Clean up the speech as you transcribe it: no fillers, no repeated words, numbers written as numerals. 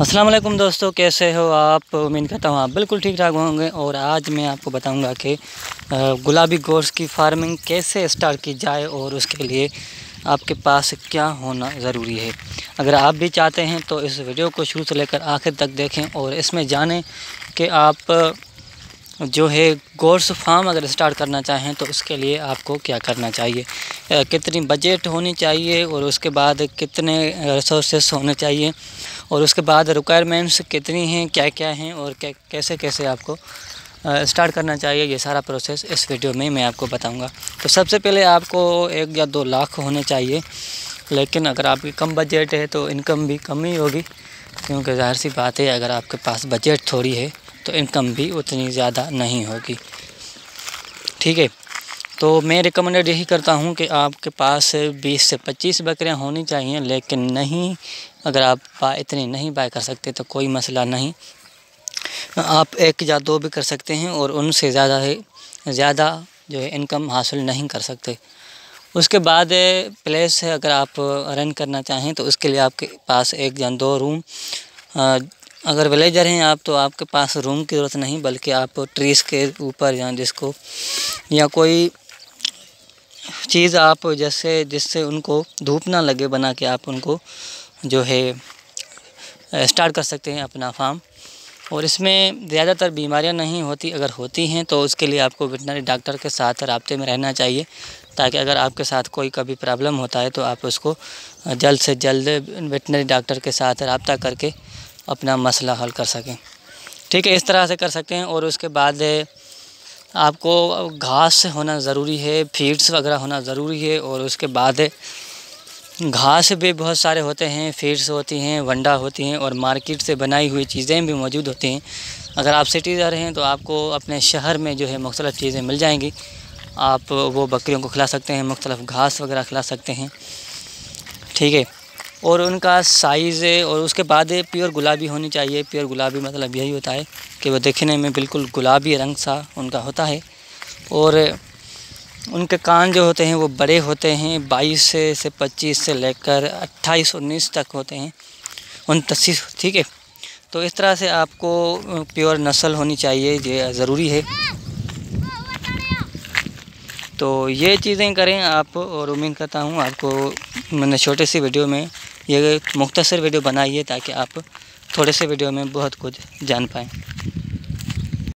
अस्सलाम वालेकुम दोस्तों, कैसे हो आप। उम्मीद करता हूँ आप बिल्कुल ठीक ठाक होंगे। और आज मैं आपको बताऊंगा कि गुलाबी गोश्त की फार्मिंग कैसे स्टार्ट की जाए और उसके लिए आपके पास क्या होना ज़रूरी है। अगर आप भी चाहते हैं तो इस वीडियो को शुरू से लेकर आखिर तक देखें और इसमें जानें कि आप जो है गोश्त फार्म अगर स्टार्ट करना चाहें तो उसके लिए आपको क्या करना चाहिए, कितनी बजट होनी चाहिए और उसके बाद कितने रिसोर्सेस होने चाहिए और उसके बाद रिक्वायरमेंट्स कितनी हैं, क्या क्या हैं और कैसे कैसे आपको स्टार्ट करना चाहिए। ये सारा प्रोसेस इस वीडियो में मैं आपको बताऊंगा। तो सबसे पहले आपको 1 या 2 लाख होने चाहिए, लेकिन अगर आपकी कम बजट है तो इनकम भी कम ही होगी, क्योंकि ज़ाहिर सी बात है अगर आपके पास बजट थोड़ी है तो इनकम भी उतनी ज़्यादा नहीं होगी। ठीक है, तो मैं रिकमेंडेड यही करता हूँ कि आपके पास 20 से 25 बकरियाँ होनी चाहिए, लेकिन नहीं अगर आप इतनी नहीं बाय कर सकते तो कोई मसला नहीं, आप 1 या 2 भी कर सकते हैं और उनसे ज़्यादा जो है इनकम हासिल नहीं कर सकते। उसके बाद प्लेस है, अगर आप रन करना चाहें तो उसके लिए आपके पास 1 या 2 रूम, अगर विलेजर हैं आप तो आपके पास रूम की ज़रूरत नहीं, बल्कि आप ट्रीज़ के ऊपर या कोई चीज़ आप जिससे उनको धूप ना लगे बना के आप उनको जो है स्टार्ट कर सकते हैं अपना फार्म। और इसमें ज़्यादातर बीमारियां नहीं होती, अगर होती हैं तो उसके लिए आपको वेटनरी डॉक्टर के साथ राब्ते में रहना चाहिए, ताकि अगर आपके साथ कोई कभी प्रॉब्लम होता है तो आप उसको जल्द से जल्द वेटनरी डॉक्टर के साथ राब्ता करके अपना मसला हल कर सकें। ठीक है, इस तरह से कर सकते हैं। और उसके बाद आपको घास होना ज़रूरी है, फीड्स वगैरह होना ज़रूरी है। और उसके बाद घास भी बहुत सारे होते हैं, फीड्स होती हैं, वंडा होती हैं और मार्केट से बनाई हुई चीज़ें भी मौजूद होती हैं। अगर आप सिटीज़र हैं तो आपको अपने शहर में जो है मुख्तलिफ़ चीज़ें मिल जाएंगी, आप वो बकरियों को खिला सकते हैं, मुख्तलिफ़ घास वगैरह खिला सकते हैं। ठीक है, और उनका साइज़ और उसके बाद प्योर गुलाबी होनी चाहिए। प्योर गुलाबी मतलब यही होता है कि वो देखने में बिल्कुल गुलाबी रंग सा उनका होता है और उनके कान जो होते हैं वो बड़े होते हैं, 22 से 25 से लेकर 28-19 तक होते हैं, 29। ठीक है, तो इस तरह से आपको प्योर नस्ल होनी चाहिए, ये ज़रूरी है। तो ये चीज़ें करें आप, और उम्मीद करता हूँ आपको मैंने छोटे सी वीडियो में ये मुख्तसर वीडियो बनाई है ताकि आप थोड़े से वीडियो में बहुत कुछ जान पाएँ।